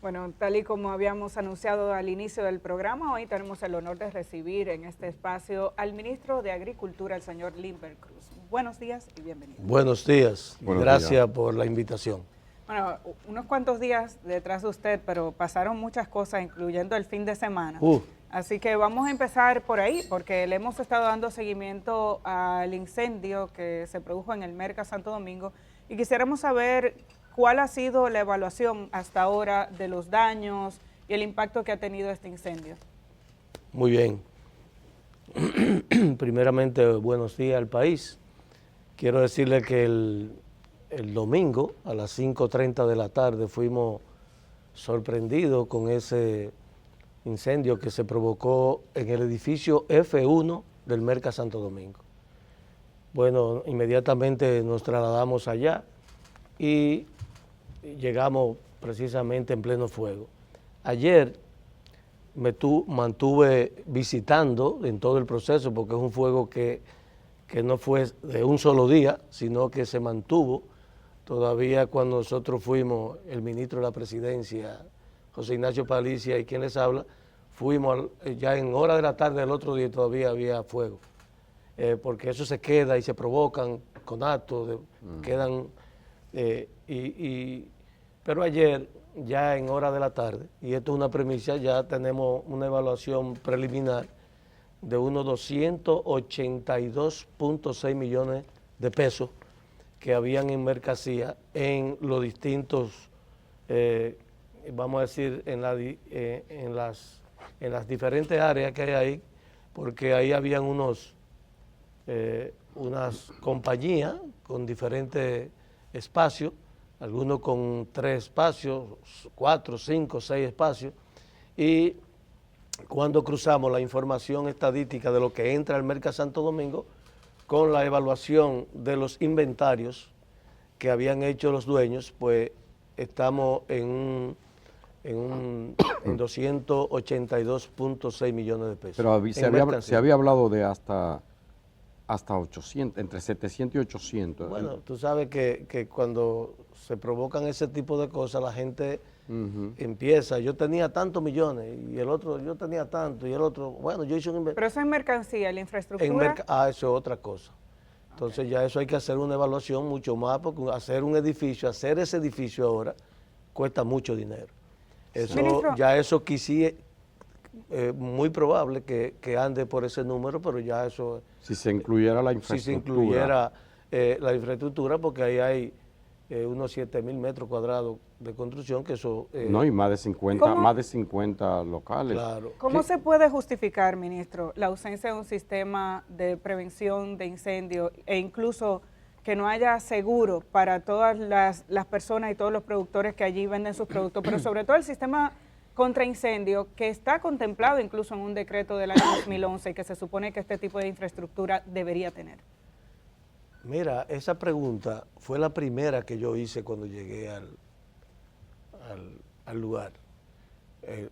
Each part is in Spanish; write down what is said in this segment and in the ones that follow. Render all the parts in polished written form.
Bueno, tal y como habíamos anunciado al inicio del programa, hoy tenemos el honor de recibir en este espacio al ministro de Agricultura, el señor Limber Cruz. Buenos días y bienvenido. Buenos días, gracias días. por la invitación. Bueno, unos cuantos días detrás de usted, pero pasaron muchas cosas, incluyendo el fin de semana. Así que vamos a empezar por ahí, porque le hemos estado dando seguimiento al incendio que se produjo en el Merca Santo Domingo y quisiéramos saber cuál ha sido la evaluación hasta ahora de los daños y el impacto que ha tenido este incendio. Muy bien. Primeramente, buenos días al país. Quiero decirle que el domingo a las 5:30 de la tarde fuimos sorprendidos con ese incendio que se provocó en el edificio F1 del Merca Santo Domingo. Bueno, inmediatamente nos trasladamos allá y llegamos precisamente en pleno fuego. Ayer me mantuve visitando en todo el proceso porque es un fuego que no fue de un solo día, sino que se mantuvo. Todavía cuando nosotros fuimos, el ministro de la Presidencia, José Ignacio Palicia, y quien les habla, fuimos ya en hora de la tarde del otro día y todavía había fuego. Porque eso se queda y se provocan conatos, quedan... pero ayer, ya en hora de la tarde, y esto es una premisa, ya tenemos una evaluación preliminar de unos 282.6 millones de pesos que habían en mercancía en los distintos, vamos a decir, en las diferentes áreas que hay ahí, porque ahí habían unas compañías con diferentes espacios, algunos con 3 espacios, 4, 5, 6 espacios, y cuando cruzamos la información estadística de lo que entra al Merca Santo Domingo con la evaluación de los inventarios que habían hecho los dueños, pues estamos en 282.6 millones de pesos. Pero se había hablado de hasta 800, entre 700 y 800. Bueno, tú sabes que cuando se provocan ese tipo de cosas, la gente empieza, yo tenía tantos millones, y el otro, yo tenía tanto, y el otro, bueno, yo hice un inventario. Pero eso es mercancía, la infraestructura. Eso es otra cosa. Entonces ya eso hay que hacer una evaluación mucho más, porque hacer ese edificio ahora cuesta mucho dinero. Eso, Ministro, ya eso quisiera, muy probable que ande por ese número, pero ya eso... Si se incluyera la infraestructura. Si se incluyera la infraestructura, porque ahí hay unos 7,000 metros cuadrados de construcción, que eso... no, y más de 50 locales. Claro. ¿Cómo se puede justificar, ministro, la ausencia de un sistema de prevención de incendios e incluso que no haya seguro para todas las personas y todos los productores que allí venden sus productos, pero sobre todo el sistema contra incendio que está contemplado incluso en un decreto del año 2011 y que se supone que este tipo de infraestructura debería tener? Mira, esa pregunta fue la primera que yo hice cuando llegué al lugar.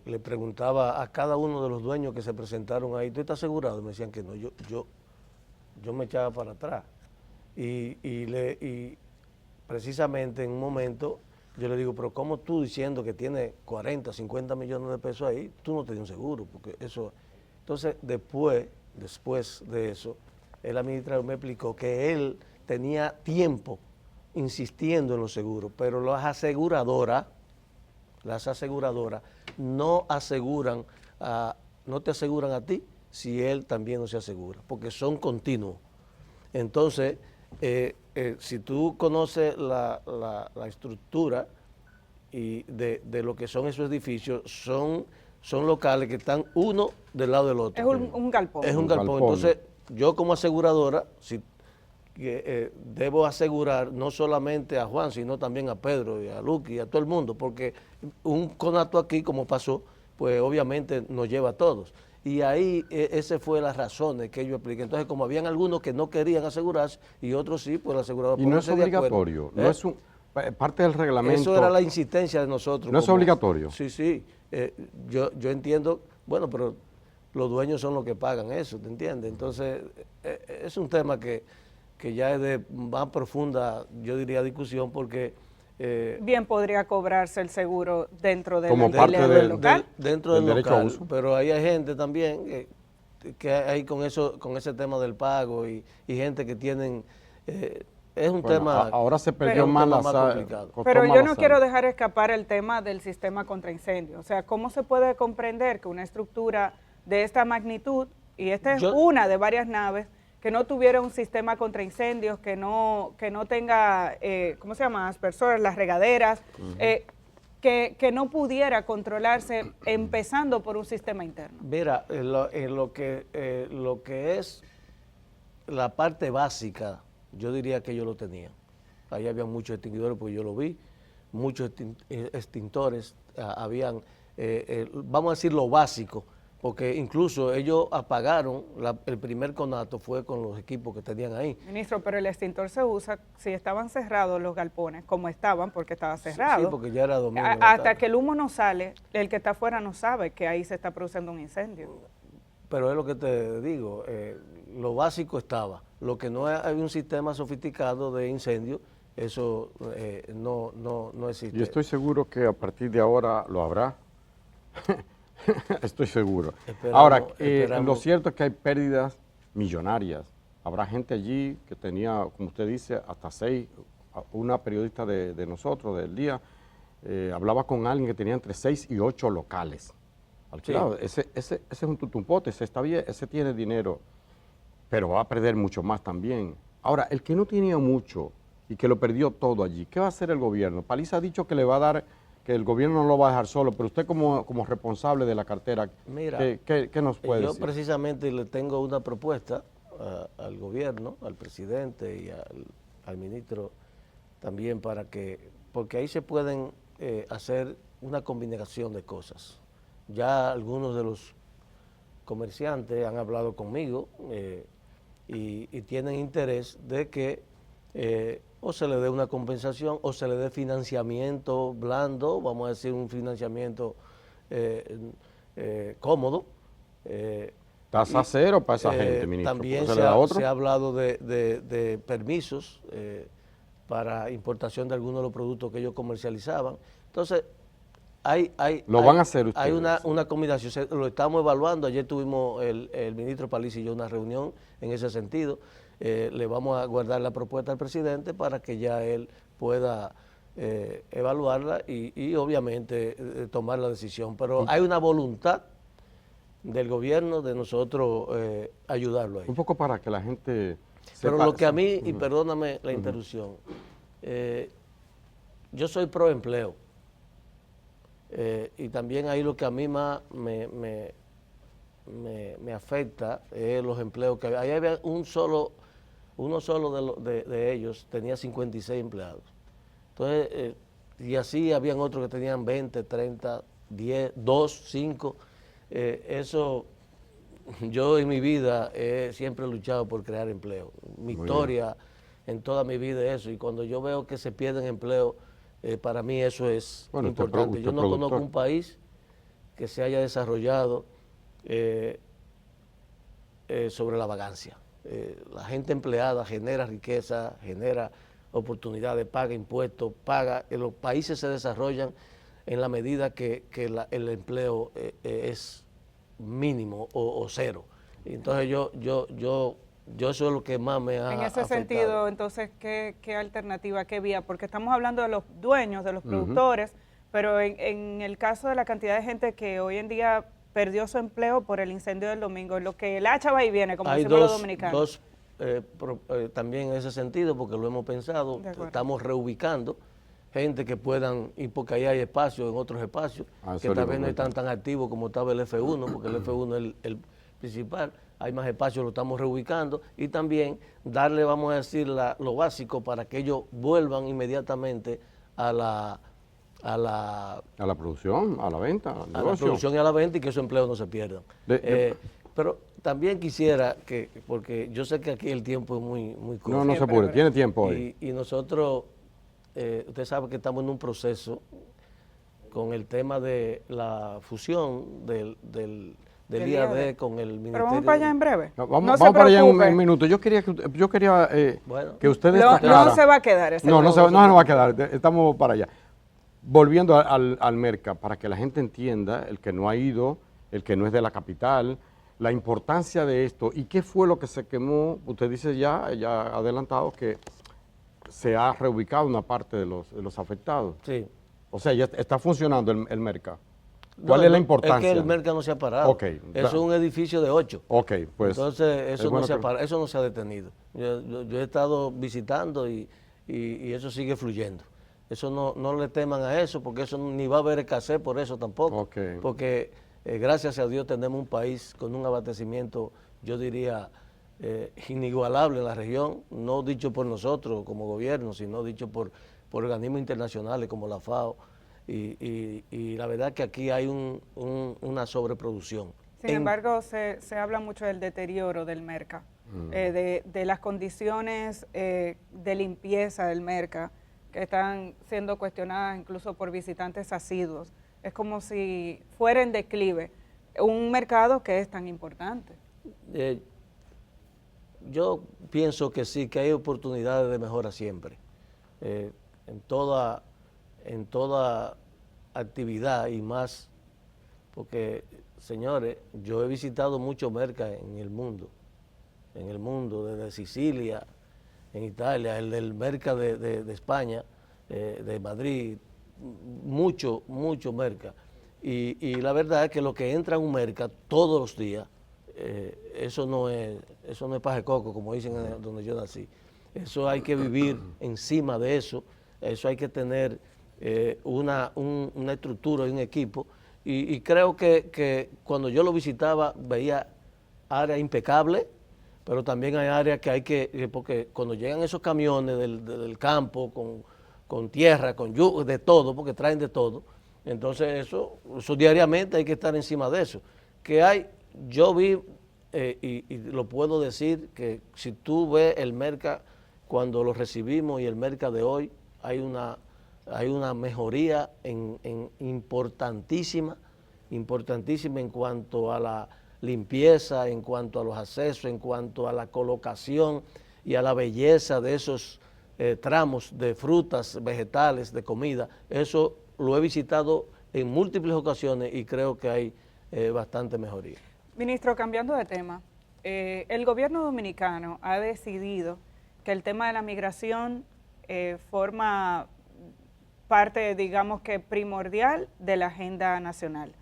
Le preguntaba a cada uno de los dueños que se presentaron ahí, ¿tú estás asegurado? Y me decían que no, yo me echaba para atrás. Y precisamente en un momento yo le digo, pero ¿cómo tú diciendo que tiene 40, 50 millones de pesos ahí, tú no tenías un seguro? Porque eso... Entonces, después de eso, el administrador me explicó que él tenía tiempo insistiendo en los seguros, pero las aseguradoras no te aseguran a ti si él también no se asegura, porque son continuos. Entonces, si tú conoces la estructura y de lo que son esos edificios, son locales que están uno del lado del otro. Es un galpón. Es un galpón. Entonces, yo como aseguradora, debo asegurar no solamente a Juan, sino también a Pedro y a Luqui y a todo el mundo, porque un conato aquí, como pasó, pues obviamente nos lleva a todos. Y ahí esa fue las razones que yo expliqué. Entonces, como habían algunos que no querían asegurarse y otros sí, pues el asegurador... Y no es obligatorio, no es parte del reglamento. Eso era la insistencia de nosotros. ¿No es obligatorio? Sí. Yo entiendo, bueno, pero los dueños son los que pagan eso, ¿te entiendes? Entonces, es un tema que ya es de más profunda, yo diría, discusión, porque bien podría cobrarse el seguro dentro del como parte del local. Dentro del derecho a local, uso. pero ahí hay gente también que hay con ese tema del pago y gente que tienen, es un tema. Ahora se perdió pero- más la más complicado. Pero yo no quiero dejar escapar el tema del sistema contra incendios. O sea, ¿cómo se puede comprender que una estructura de esta magnitud, y esta es una de varias naves, que no tuviera un sistema contra incendios, que no tenga, ¿cómo se llama?, aspersores, las regaderas, que no pudiera controlarse empezando por un sistema interno? Mira, lo que es la parte básica, yo diría que ellos lo tenían. Ahí había muchos extinguidores, porque yo lo vi, muchos extintores, habían, vamos a decir lo básico, porque incluso ellos apagaron, el primer conato fue con los equipos que tenían ahí. Ministro, pero el extintor se usa si estaban cerrados los galpones, como estaban, porque estaba cerrado. Sí, porque ya era domingo. Hasta que el humo no sale, el que está afuera no sabe que ahí se está produciendo un incendio. Pero es lo que te digo, lo básico estaba. Lo que no hay un sistema sofisticado de incendio, eso no existe. Yo estoy seguro que a partir de ahora lo habrá. Estoy seguro. Ahora, lo cierto es que hay pérdidas millonarias. Habrá gente allí que tenía, como usted dice, hasta 6. Una periodista de nosotros, del día, hablaba con alguien que tenía entre 6 y 8 locales. Claro, sí. Ese es un tutumpote, ese está bien, ese tiene dinero, pero va a perder mucho más también. Ahora, el que no tenía mucho y que lo perdió todo allí, ¿qué va a hacer el gobierno? Paliza ha dicho que le va a dar, que el gobierno no lo va a dejar solo, pero usted como responsable de la cartera, mira, ¿qué nos puede decir? Yo precisamente le tengo una propuesta al gobierno, al presidente y al ministro también, porque ahí se pueden hacer una combinación de cosas. Ya algunos de los comerciantes han hablado conmigo y tienen interés de que o se le dé una compensación o se le dé financiamiento blando, vamos a decir un financiamiento cómodo. Tasa cero para esa gente, ministro. También se ha hablado de permisos para importación de algunos de los productos que ellos comercializaban. Entonces, van a hacer ustedes. Hay una combinación, lo estamos evaluando. Ayer tuvimos el ministro Paliza y yo una reunión en ese sentido. Le vamos a guardar la propuesta al presidente para que ya él pueda evaluarla y obviamente tomar la decisión. Pero hay una voluntad del gobierno de nosotros ayudarlo ahí. Un poco para que la gente sepa. Pero lo que a mí, y perdóname la interrupción, yo soy pro empleo. Y también ahí lo que a mí más me afecta es los empleos que había. Ahí había uno solo de ellos tenía 56 empleados. Entonces, y así habían otros que tenían 20, 30, 10, 2, 5. Eso, yo en mi vida siempre he luchado por crear empleo. Mi historia en toda mi vida es eso. Y cuando yo veo que se pierden empleos, para mí eso es importante. Yo no conozco un país que se haya desarrollado sobre la vagancia. La gente empleada genera riqueza, genera oportunidades, paga impuestos, los países se desarrollan en la medida que el empleo es mínimo o cero. Entonces yo eso es lo que más me ha afectado. En ese sentido, entonces, ¿qué alternativa, qué vía? Porque estamos hablando de los dueños, de los productores, pero en el caso de la cantidad de gente que hoy en día perdió su empleo por el incendio del domingo, lo que el hacha va y viene, como decimos los dominicanos. También en ese sentido, porque lo hemos pensado, estamos reubicando gente que puedan, y porque ahí hay espacios en otros espacios, que tal vez no están tan activos como estaba el F1, porque el F1 es el principal. Hay más espacios, lo estamos reubicando y también darle, vamos a decir, lo básico para que ellos vuelvan inmediatamente a la producción, a la venta, al negocio. A la producción y a la venta y que esos empleos no se pierdan. Pero también quisiera que, porque yo sé que aquí el tiempo es muy corto. No se apure, tiene tiempo hoy. Y nosotros, usted sabe que estamos en un proceso con el tema de la fusión del IAD con el Ministerio. Pero vamos para allá en breve. Vamos para allá en un minuto. Yo quería que ustedes destacaran. No se va a quedar ese no se va a quedar. Estamos para allá. Volviendo al Merca, para que la gente entienda, el que no ha ido, el que no es de la capital, la importancia de esto y qué fue lo que se quemó. Usted dice ya adelantado que se ha reubicado una parte de los afectados. Sí. O sea, ya está funcionando el Merca. ¿Cuál es la importancia? Es que el Merca no se ha parado. Okay, es un edificio de 8. Okay, pues. Entonces, eso no se ha detenido. Yo he estado visitando y eso sigue fluyendo. Eso no le teman a eso, porque eso ni va a haber escasez por eso tampoco. Okay. Porque gracias a Dios tenemos un país con un abastecimiento, yo diría, inigualable en la región, no dicho por nosotros como gobierno, sino dicho por organismos internacionales como la FAO. Y la verdad que aquí hay una sobreproducción. Sin embargo, se habla mucho del deterioro del Merca, de las condiciones de limpieza del Merca, que están siendo cuestionadas incluso por visitantes asiduos. Es como si fuera en declive un mercado que es tan importante. Yo pienso que sí, que hay oportunidades de mejora siempre, en toda actividad y más, porque, señores, yo he visitado muchos mercas en el mundo, desde Sicilia, en Italia, el del merca de España, de Madrid, mucho merca. Y la verdad es que lo que entra en un merca todos los días, eso no es paja de coco, como dicen donde yo nací. Eso hay que vivir encima de eso hay que tener una estructura y un equipo. Y creo que cuando yo lo visitaba veía áreas impecables, pero también hay áreas que hay porque cuando llegan esos camiones del campo con tierra, con yugo, de todo, porque traen de todo, entonces eso diariamente hay que estar encima de eso. Yo vi, y lo puedo decir, que si tú ves el merca cuando lo recibimos y el merca de hoy, hay una mejoría importantísima en cuanto a la limpieza, en cuanto a los accesos, en cuanto a la colocación y a la belleza de esos tramos de frutas, vegetales, de comida. Eso lo he visitado en múltiples ocasiones y creo que hay bastante mejoría. Ministro, cambiando de tema, el gobierno dominicano ha decidido que el tema de la migración forma parte, digamos que primordial de la agenda nacional.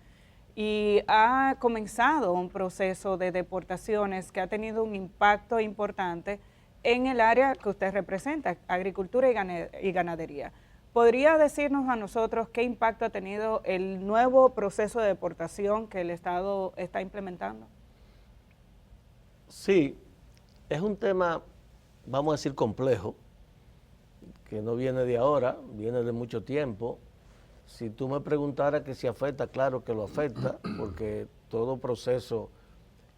Y ha comenzado un proceso de deportaciones que ha tenido un impacto importante en el área que usted representa, agricultura y ganadería. ¿Podría decirnos a nosotros qué impacto ha tenido el nuevo proceso de deportación que el Estado está implementando? Sí, es un tema, vamos a decir, complejo, que no viene de ahora, viene de mucho tiempo. Si tú me preguntaras que si afecta, claro que lo afecta, porque todo proceso,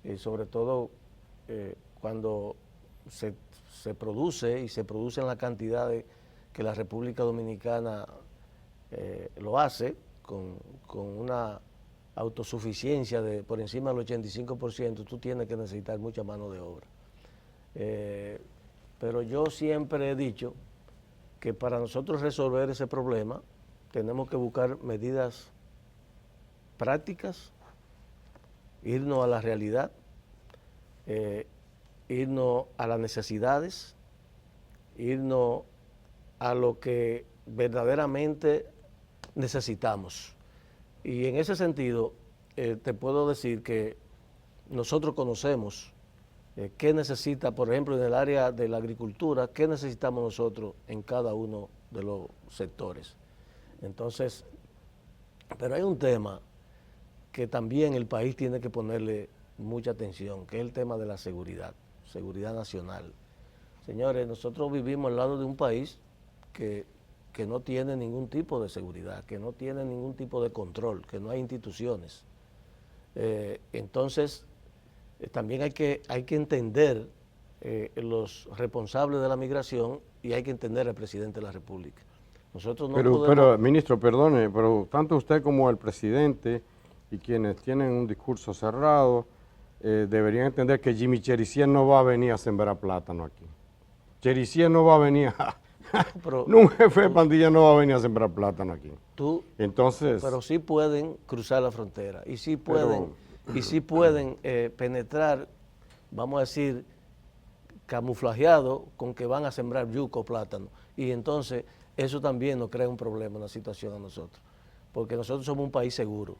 y sobre todo cuando se produce y se produce en la cantidad que la República Dominicana lo hace, con una autosuficiencia de por encima del 85%, tú tienes que necesitar mucha mano de obra. Pero yo siempre he dicho que para nosotros resolver ese problema tenemos que buscar medidas prácticas, irnos a la realidad, irnos a las necesidades, irnos a lo que verdaderamente necesitamos. Y en ese sentido, te puedo decir que nosotros conocemos qué necesita, por ejemplo, en el área de la agricultura, qué necesitamos nosotros en cada uno de los sectores. Entonces, pero hay un tema que también el país tiene que ponerle mucha atención, que es el tema de la seguridad nacional. Señores, nosotros vivimos al lado de un país que no tiene ningún tipo de seguridad, que no tiene ningún tipo de control, que no hay instituciones. Entonces, también hay que entender los responsables de la migración y hay que entender al presidente de la República. Nosotros no podemos... Pero, ministro, perdone, pero tanto usted como el presidente y quienes tienen un discurso cerrado deberían entender que Jimmy Chericier no va a venir a sembrar plátano aquí. Chericier no va a venir a... un jefe de pandilla no va a venir a sembrar plátano aquí. Entonces, pero sí pueden cruzar la frontera y sí pueden, penetrar, vamos a decir, camuflajeado con que van a sembrar yuca o plátano. Y entonces eso también nos crea un problema, una situación a nosotros. Porque nosotros somos un país seguro.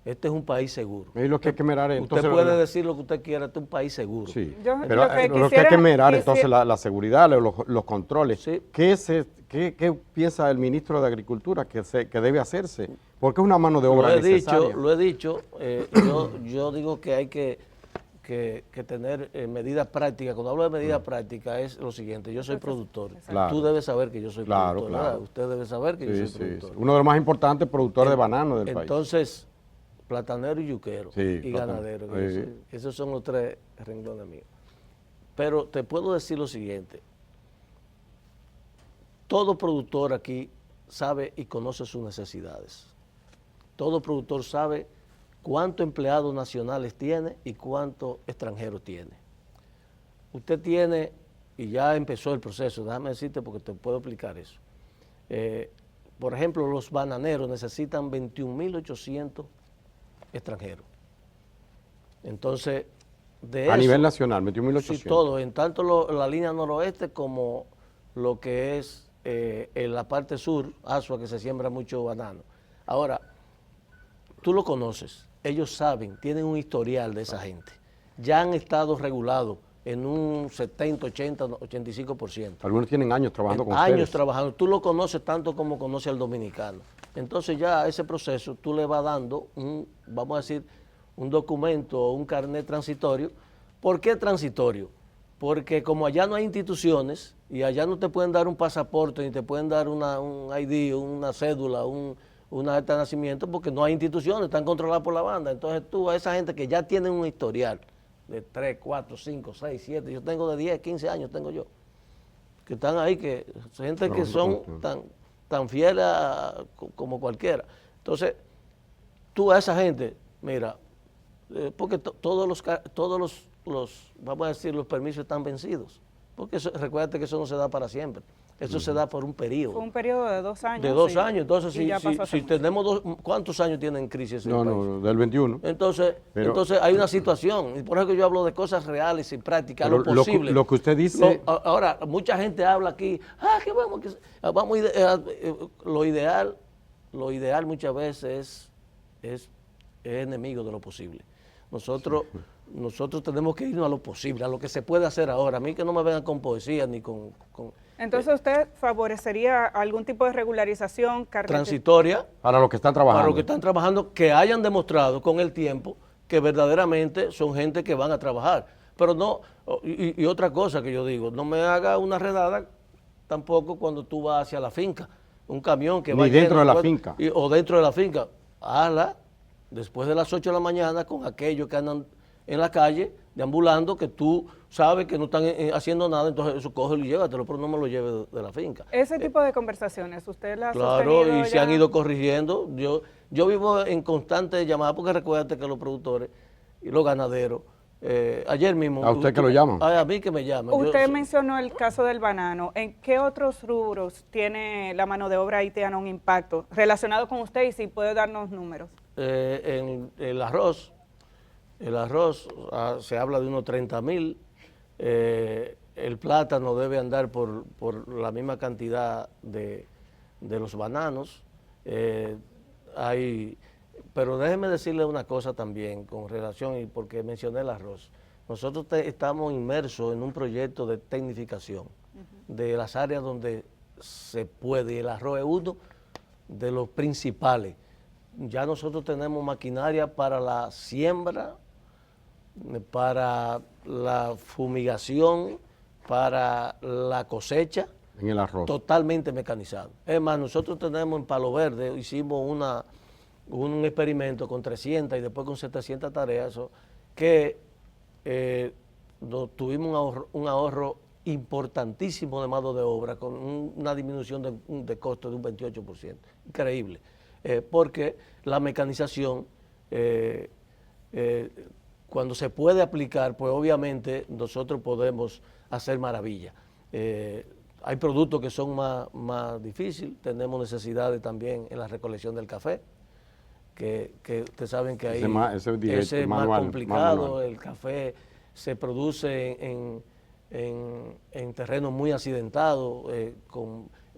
Este es un país seguro. Es lo que hay que mirar. Entonces, usted puede decir lo que usted quiera, este es un país seguro. Sí, pero lo que hay que mirar entonces la seguridad, los controles. Sí. ¿Qué piensa el ministro de Agricultura que debe hacerse? Porque es una mano de obra necesaria. Lo he dicho, yo digo que hay que tener medidas prácticas. Cuando hablo de medidas prácticas es lo siguiente: yo soy productor. Claro. Tú debes saber que yo soy productor. Claro. Usted debe saber que yo soy productor. Uno de los más importantes productores de banano del país. Entonces, platanero y yuquero y ganadero. Esos son los tres renglones míos. Pero te puedo decir lo siguiente: todo productor aquí sabe y conoce sus necesidades. Todo productor sabe cuántos empleados nacionales tiene y cuántos extranjeros tiene. Usted tiene, y ya empezó el proceso, déjame decirte porque te puedo explicar eso. Por ejemplo, los bananeros necesitan 21.800 extranjeros. Entonces, de eso... A nivel nacional, 21.800. Sí, todo, en tanto la línea noroeste como lo que es en la parte sur, Asua, que se siembra mucho banano. Ahora, tú lo conoces, ellos saben, tienen un historial de esa gente. Ya han estado regulados en un 70, 80, 85%. Algunos tienen años trabajando con ustedes. Años trabajando. Tú lo conoces tanto como conoce al dominicano. Entonces ya a ese proceso tú le vas dando vamos a decir, un documento o un carnet transitorio. ¿Por qué transitorio? Porque como allá no hay instituciones y allá no te pueden dar un pasaporte ni te pueden dar un ID, una cédula, una acta de nacimiento, porque no hay instituciones, están controladas por la banda. Entonces tú a esa gente que ya tienen un historial de 3, 4, 5, 6, 7, yo tengo de 10, 15 años, tengo yo, que están ahí, que gente que son tan fieles como cualquiera. Entonces, tú a esa gente, mira, porque todos los, vamos a decir, los permisos están vencidos, porque recuérdate que eso no se da para siempre. Eso se da por un periodo. Fue un periodo de 2 años. De 2 años. Entonces, si tenemos ¿cuántos años tienen crisis en el país? No, del 21. Entonces hay una situación. Y por eso que yo hablo de cosas reales y prácticas, lo posible. Lo que usted dice... Ahora, mucha gente habla aquí, que lo ideal muchas veces es enemigo de lo posible. Nosotros tenemos que irnos a lo posible, a lo que se puede hacer ahora. A mí que no me vengan con poesía ni con Entonces, ¿usted favorecería algún tipo de regularización transitoria para los que están trabajando? Para los que están trabajando, que hayan demostrado con el tiempo que verdaderamente son gente que van a trabajar. Pero no, y otra cosa que yo digo, no me haga una redada tampoco cuando tú vas hacia la finca. Un camión que va ni dentro de la finca. O dentro de la finca. Hazla después de las 8 de la mañana con aquellos que andan en la calle, deambulando, que tú sabes que no están haciendo nada, entonces eso cógelo y llévatelo, pero no me lo lleve de la finca. Ese tipo de conversaciones, ¿usted las ha sostenido? Claro, y se han ido corrigiendo. Yo vivo en constante llamada, porque recuérdate que los productores y los ganaderos, ayer mismo... ¿A usted que lo llaman? A mí que me llaman. Usted mencionó el caso del banano. ¿En qué otros rubros tiene la mano de obra haitiana un impacto relacionado con usted, y si puede darnos números? En el arroz. El arroz se habla de unos 30,000, el plátano debe andar por la misma cantidad de los bananos. Pero déjeme decirle una cosa también con relación, y porque mencioné el arroz. Nosotros estamos inmersos en un proyecto de tecnificación de las áreas donde se puede, y el arroz es uno de los principales. Ya nosotros tenemos maquinaria para la siembra, para la fumigación, para la cosecha. En el arroz. Totalmente mecanizado. Es más, nosotros tenemos en Palo Verde, hicimos un experimento con 300 y después con 700 tareas, que tuvimos un ahorro importantísimo de mano de obra, con una disminución de costo de un 28%. Increíble. Porque la mecanización cuando se puede aplicar, pues obviamente nosotros podemos hacer maravillas. Hay productos que son más difíciles, tenemos necesidades también en la recolección del café, que ustedes saben que ahí ese es más complicado. El café se produce en terrenos muy accidentados,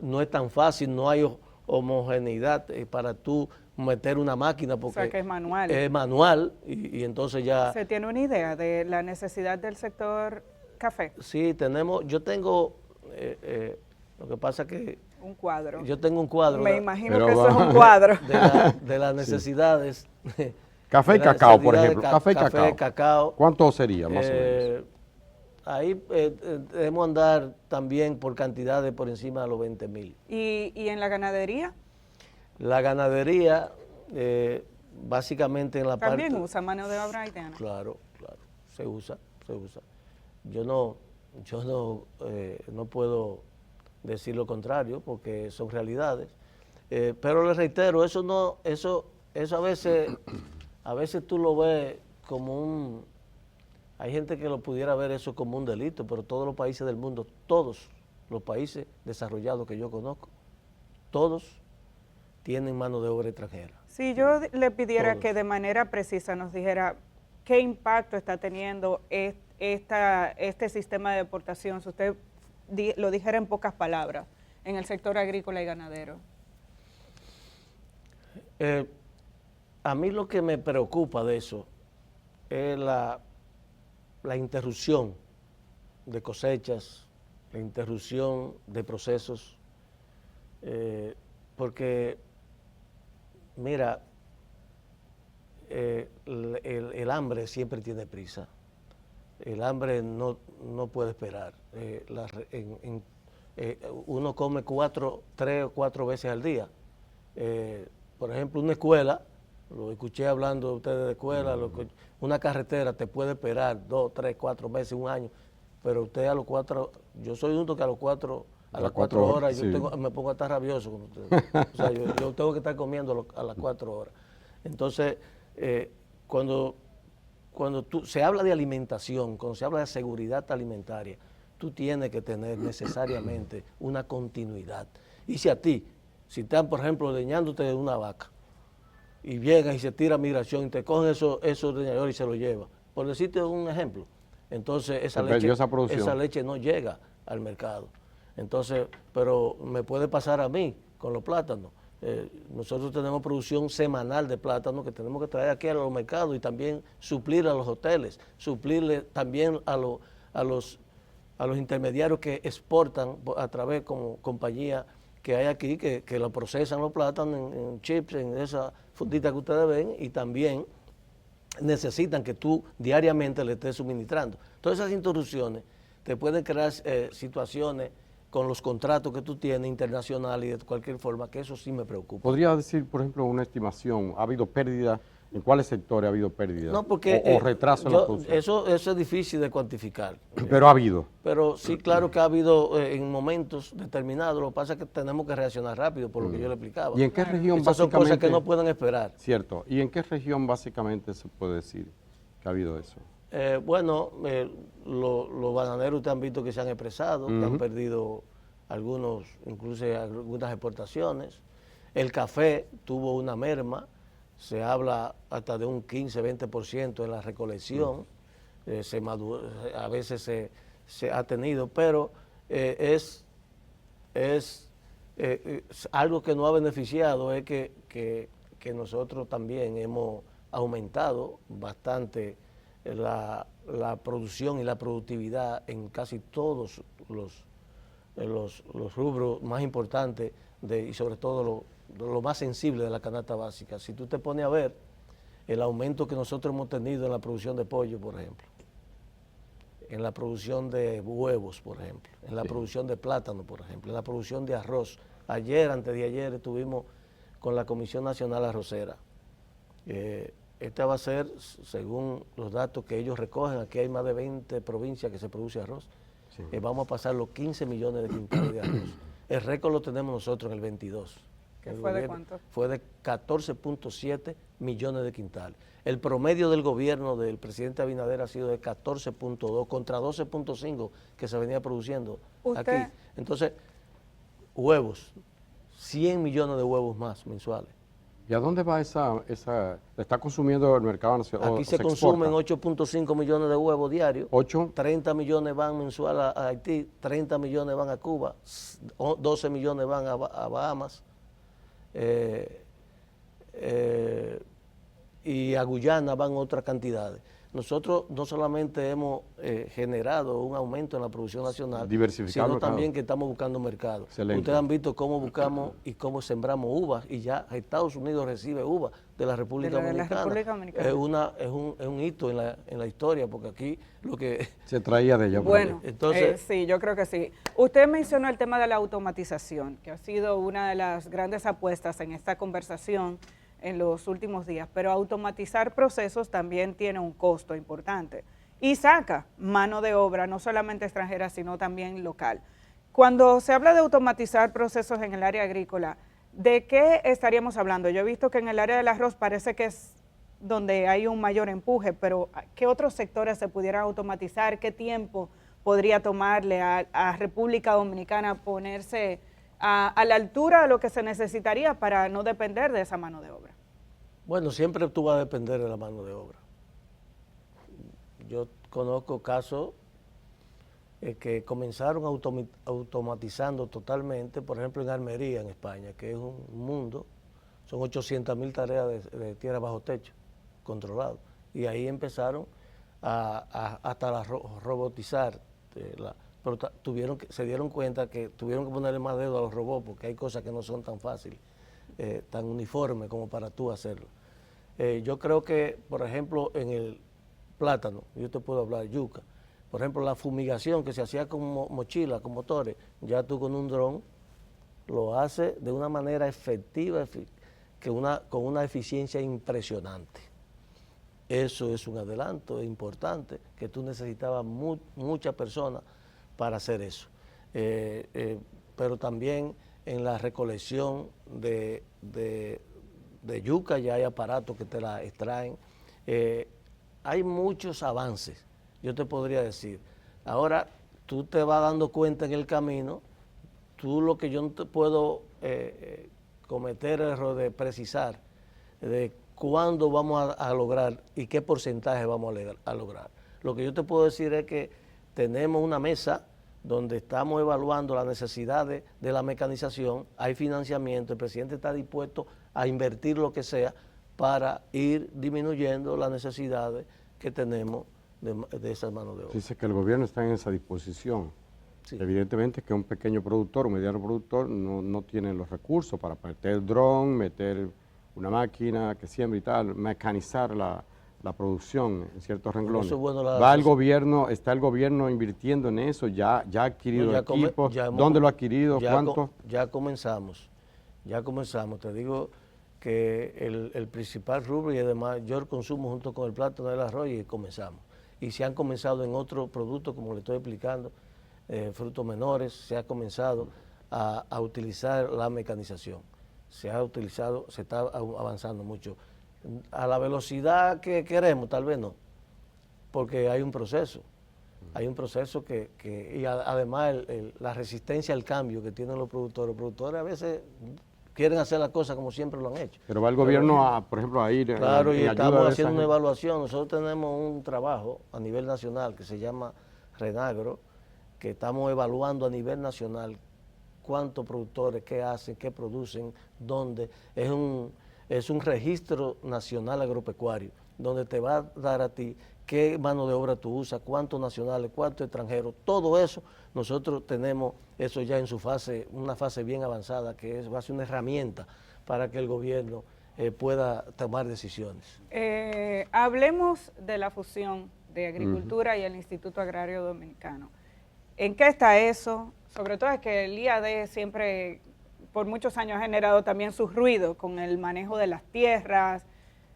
no es tan fácil, no hay homogeneidad para tú meter una máquina porque o sea, que es manual. Es manual y entonces ya... ¿Se tiene una idea de la necesidad del sector café? Sí, yo tengo, lo que pasa que... Un cuadro. Yo tengo un cuadro. Me imagino que eso es un cuadro. De las necesidades. Sí. Café y cacao, por ejemplo. Café y cacao. ¿Cuánto sería más o menos? Ahí debemos andar también por cantidades por encima de los 20,000. ¿Y en la ganadería? La ganadería, básicamente en la parte... ¿También usa mano de obra haitiana? Claro, se usa. Yo no puedo decir lo contrario porque son realidades. Pero les reitero, eso a veces tú lo ves como hay gente que lo pudiera ver eso como un delito, pero todos los países del mundo, todos los países desarrollados que yo conozco, todos tienen mano de obra extranjera. Si yo le pidiera que de manera precisa nos dijera qué impacto está teniendo este sistema de deportación, si usted lo dijera en pocas palabras, en el sector agrícola y ganadero. A mí lo que me preocupa de eso es la interrupción de cosechas, la interrupción de procesos, porque, mira, el hambre siempre tiene prisa. El hambre no puede esperar. Uno come 3 o 4 veces al día. Por ejemplo, una escuela, lo escuché hablando de ustedes de escuela, una carretera te puede esperar 2, 3, 4 meses, un año, pero usted a los 4, yo soy uno que a las 4 horas sí. Me pongo a estar rabioso con ustedes. O sea, yo tengo que estar comiendo a las 4 horas. Entonces, cuando se habla de alimentación, cuando se habla de seguridad alimentaria, tú tienes que tener necesariamente una continuidad. Y si están, por ejemplo, leñándote de una vaca, y llega y se tira a migración y te cogen esos leñadores y se lo lleva, por decirte un ejemplo, entonces esa leche no llega al mercado. Entonces, pero me puede pasar a mí con los plátanos. Nosotros tenemos producción semanal de plátano que tenemos que traer aquí a los mercados y también suplir a los hoteles, suplirle también a los intermediarios que exportan a través como compañía que hay aquí que lo procesan los plátanos en chips, en esa fundita que ustedes ven, y también necesitan que tú diariamente le estés suministrando. Todas esas interrupciones te pueden crear situaciones con los contratos que tú tienes internacionales y de cualquier forma, que eso sí me preocupa. ¿Podría decir, por ejemplo, una estimación? ¿Ha habido pérdida? ¿En cuáles sectores ha habido pérdida? No, porque o retraso en la producción. Eso es difícil de cuantificar. Pero ha habido. Pero sí, claro que ha habido en momentos determinados. Lo que pasa es que tenemos que reaccionar rápido, por lo que yo le explicaba. ¿Y en qué región Esas son cosas que no pueden esperar. Cierto. ¿Y en qué región básicamente se puede decir que ha habido eso? Los bananeros ustedes han visto que se han expresado, que han perdido incluso algunas exportaciones. El café tuvo una merma. Se habla hasta de un 15-20% en la recolección, a veces se ha tenido, pero es algo que nos ha beneficiado, es que nosotros también hemos aumentado bastante la producción y la productividad en casi todos los rubros más importantes y sobre todo lo más sensible de la canasta básica. Si tú te pones a ver el aumento que nosotros hemos tenido en la producción de pollo, por ejemplo, en la producción de huevos, por ejemplo, en la producción de plátano, por ejemplo, en la producción de arroz. Antes de ayer, estuvimos con la Comisión Nacional Arrocera. Esta va a ser, según los datos que ellos recogen, aquí hay más de 20 provincias que se produce arroz. Vamos a pasar los 15 millones de quintales de arroz. El récord lo tenemos nosotros en el 22. ¿Qué fue de cuánto? Fue de 14.7 millones de quintales. El promedio del gobierno del presidente Abinader ha sido de 14.2 contra 12.5 que se venía produciendo aquí. Entonces, huevos, 100 millones de huevos más mensuales. ¿Y a dónde va esa está consumiendo el mercado nacional? Aquí se consumen 8.5 millones de huevos diarios. 8. 30 millones van mensual a Haití, 30 millones van a Cuba, 12 millones van a Bahamas. Y a Guyana van otras cantidades. Nosotros no solamente hemos generado un aumento en la producción nacional, sino también que estamos buscando mercado. Excelente. Ustedes han visto cómo buscamos y cómo sembramos uvas, y ya Estados Unidos recibe uvas de la República Dominicana. Es un hito en la historia, porque aquí lo que... Se traía de allá. Bueno, entonces, sí, yo creo que sí. Usted mencionó el tema de la automatización, que ha sido una de las grandes apuestas en esta conversación en los últimos días, pero automatizar procesos también tiene un costo importante y saca mano de obra, no solamente extranjera, sino también local. Cuando se habla de automatizar procesos en el área agrícola, ¿de qué estaríamos hablando? Yo he visto que en el área del arroz parece que es donde hay un mayor empuje, pero ¿qué otros sectores se pudieran automatizar? ¿Qué tiempo podría tomarle a República Dominicana ponerse a la altura de lo que se necesitaría para no depender de esa mano de obra? Bueno, siempre tú vas a depender de la mano de obra. Yo conozco casos que comenzaron automatizando totalmente, por ejemplo en Almería, en España, que es un mundo, son 800.000 tareas de tierra bajo techo, controlado. Y ahí empezaron hasta robotizar, pero se dieron cuenta que tuvieron que ponerle más dedo a los robots, porque hay cosas que no son tan fáciles, tan uniformes como para tú hacerlo. Yo creo que, por ejemplo, en el plátano, yo te puedo hablar, yuca, por ejemplo, la fumigación que se hacía con mochilas, con motores, ya tú con un dron lo haces de una manera efectiva, con una eficiencia impresionante. Eso es un adelanto importante, que tú necesitabas muchas personas para hacer eso. Pero también en la recolección de yuca ya hay aparatos que te la extraen. Hay muchos avances, yo te podría decir. Ahora, tú te vas dando cuenta en el camino, lo que yo no te puedo cometer el error de precisar, de cuándo vamos a lograr y qué porcentaje vamos a lograr. Lo que yo te puedo decir es que tenemos una mesa donde estamos evaluando las necesidades de la mecanización, hay financiamiento, el presidente está dispuesto a invertir lo que sea para ir disminuyendo las necesidades que tenemos de esas manos de obra. Dice que el gobierno está en esa disposición. Sí. Evidentemente que un pequeño productor, un mediano productor, no tiene los recursos para meter dron, meter una máquina que siembre y tal, mecanizar la producción en ciertos renglones. ¿Está el gobierno invirtiendo en eso? ¿Ya ha adquirido equipos? ¿Dónde lo ha adquirido? ¿Cuánto? Ya comenzamos. Te digo que el principal rubro y el de mayor consumo junto con el plátano del arroz, y comenzamos. Y se han comenzado en otros productos, como le estoy explicando, frutos menores, se ha comenzado a utilizar la mecanización. Se está avanzando mucho. A la velocidad que queremos, tal vez no, porque hay un proceso. Hay un proceso y además la resistencia al cambio que tienen los productores a veces quieren hacer las cosas como siempre lo han hecho. Pero va el gobierno, por ejemplo, a ir... Claro, y estamos haciendo una evaluación. Nosotros tenemos un trabajo a nivel nacional que se llama Renagro, que estamos evaluando a nivel nacional cuántos productores, qué hacen, qué producen, dónde. Es un registro nacional agropecuario, donde te va a dar a ti qué mano de obra tú usas, cuántos nacionales, cuántos extranjeros, todo eso. Nosotros tenemos eso ya en una fase bien avanzada, que va a ser una herramienta para que el gobierno pueda tomar decisiones. Hablemos de la fusión de Agricultura y el Instituto Agrario Dominicano. ¿En qué está eso? Sobre todo es que el IAD siempre, por muchos años, ha generado también sus ruidos con el manejo de las tierras.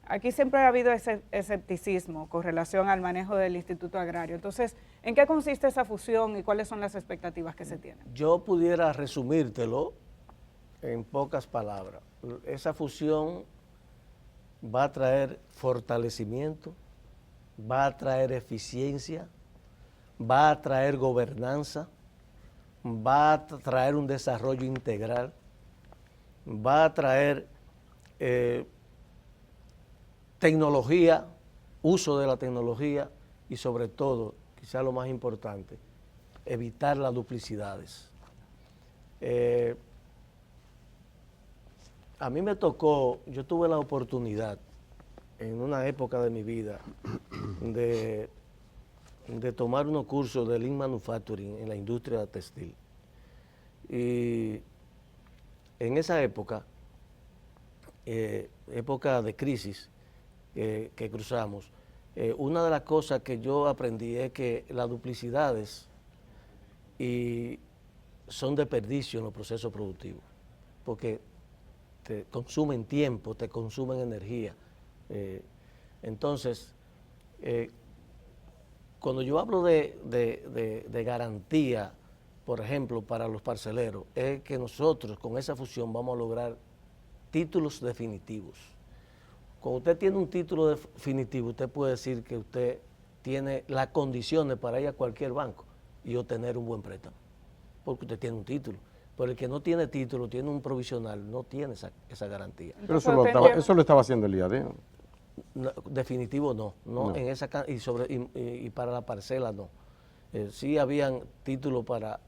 Aquí siempre ha habido ese escepticismo con relación al manejo del Instituto Agrario. Entonces, ¿en qué consiste esa fusión y cuáles son las expectativas que se tienen? Yo pudiera resumírtelo en pocas palabras, esa fusión va a traer fortalecimiento, va a traer eficiencia, va a traer gobernanza, va a traer un desarrollo integral, va a traer tecnología, uso de la tecnología y sobre todo, quizá lo más importante, evitar las duplicidades. A mí me tocó, yo tuve la oportunidad en una época de mi vida de tomar unos cursos de Lean Manufacturing en la industria textil. Y en esa época, época de crisis que cruzamos, una de las cosas que yo aprendí es que las duplicidades son desperdicio en los procesos productivos, porque te consumen tiempo, te consumen energía. Entonces, cuando yo hablo de garantía, por ejemplo, para los parceleros, es que nosotros con esa fusión vamos a lograr títulos definitivos. Cuando usted tiene un título definitivo, usted puede decir que usted tiene las condiciones para ir a cualquier banco y obtener un buen préstamo, porque usted tiene un título. Pero el que no tiene título, tiene un provisional, no tiene esa garantía. Pero eso lo estaba haciendo el IAD. No, definitivo no. En esa y para la parcela no. Sí habían títulos para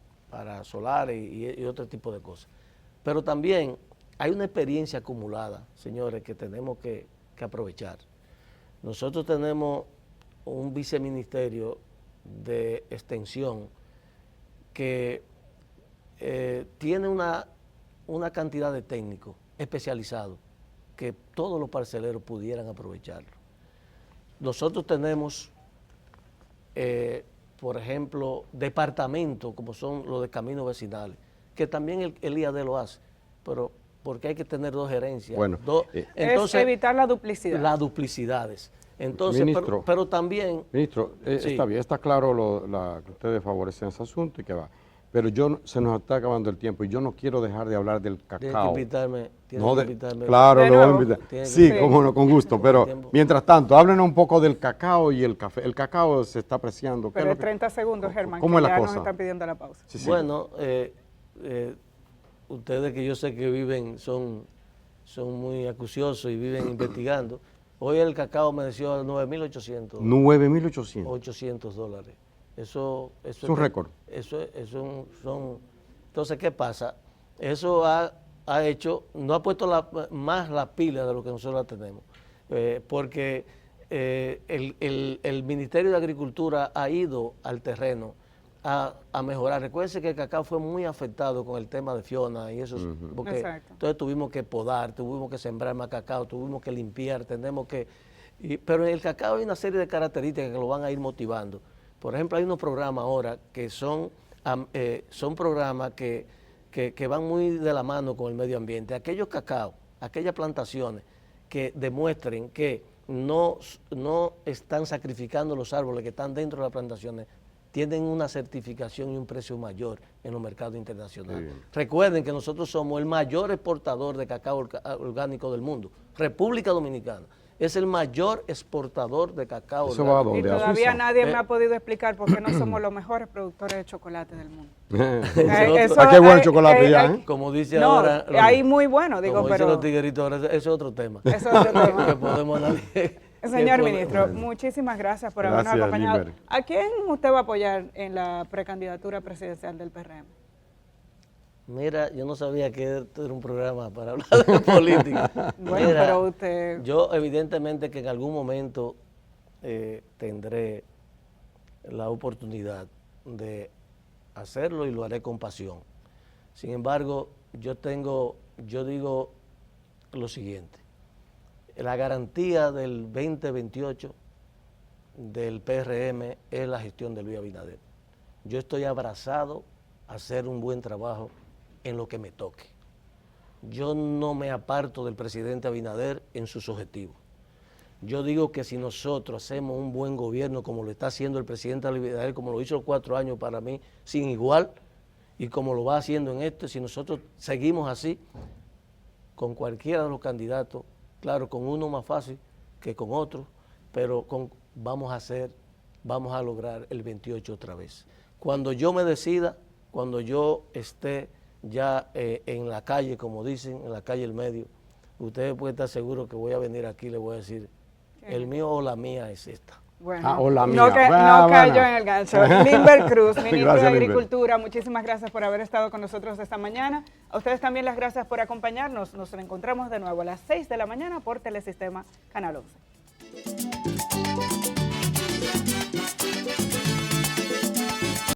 solares y otro tipo de cosas. Pero también hay una experiencia acumulada, señores, que tenemos que aprovechar. Nosotros tenemos un viceministerio de extensión que tiene una cantidad de técnicos especializados que todos los parceleros pudieran aprovecharlo. Nosotros tenemos, por ejemplo, departamentos como son los de caminos vecinales, que también el IAD lo hace, pero porque hay que tener dos gerencias. Bueno, entonces, es evitar la duplicidad. Las duplicidades. Entonces, ministro, pero también... Ministro, sí. Está bien, está claro que ustedes favorecen ese asunto y que va. Pero se nos está acabando el tiempo y yo no quiero dejar de hablar del cacao. Tiene que invitarme. Claro, lo voy a invitar. Sí, cómo no, con gusto. Pero mientras tanto, háblenos un poco del cacao y el café. El cacao se está apreciando. Pero 30 segundos, Germán, ¿cómo que es la ya cosa? nos están pidiendo la pausa. Sí, sí. Bueno, ustedes que yo sé que viven, son muy acuciosos y viven investigando. Hoy el cacao me decía 9.800. 9.800. $800. Eso es un récord. Entonces, ¿qué pasa? Eso ha hecho, no ha puesto más la pila de lo que nosotros la tenemos, porque el Ministerio de Agricultura ha ido al terreno a mejorar. Recuérdense que el cacao fue muy afectado con el tema de Fiona y eso, porque entonces tuvimos que podar, tuvimos que sembrar más cacao, tuvimos que limpiar, pero en el cacao hay una serie de características que lo van a ir motivando. Por ejemplo, hay unos programas ahora que son programas que van muy de la mano con el medio ambiente. Aquellos cacao, aquellas plantaciones que demuestren que no están sacrificando los árboles que están dentro de las plantaciones, tienen una certificación y un precio mayor en los mercados internacionales. Recuerden que nosotros somos el mayor exportador de cacao orgánico del mundo. República Dominicana es el mayor exportador de cacao orgánico. Y todavía nadie me ha podido explicar por qué no somos los mejores productores de chocolate del mundo. Qué buen chocolate ya, ¿eh? Como dice ahora... Hay muy bueno, digo, como pero... dicen los tigueritos ahora, eso es otro tema. Eso es otro tema. Que podemos analizar. Señor ministro, muchísimas gracias por habernos acompañado. Limber. ¿A quién usted va a apoyar en la precandidatura presidencial del PRM? Mira, yo no sabía que esto era un programa para hablar de política. Bueno, mira, pero usted... Yo evidentemente que en algún momento tendré la oportunidad de hacerlo y lo haré con pasión. Sin embargo, yo digo lo siguiente. La garantía del 2028 del PRM es la gestión de Luis Abinader. Yo estoy abrazado a hacer un buen trabajo en lo que me toque. Yo no me aparto del presidente Abinader en sus objetivos. Yo digo que si nosotros hacemos un buen gobierno como lo está haciendo el presidente Abinader, como lo hizo los 4 años para mí, sin igual, y como lo va haciendo en este, si nosotros seguimos así, con cualquiera de los candidatos, claro, con uno más fácil que con otro, pero vamos a lograr el 28 otra vez. Cuando yo me decida, cuando yo esté ya en la calle, como dicen, en la calle El Medio, ustedes pueden estar seguros que voy a venir aquí y les voy a decir, el mío o la mía es esta. Bueno, o la mía. no cayó en el gancho. Limber Cruz, ministro de Agricultura, muchísimas gracias por haber estado con nosotros esta mañana. A ustedes también las gracias por acompañarnos. Nos reencontramos de nuevo a las 6 de la mañana por Telesistema Canal 11.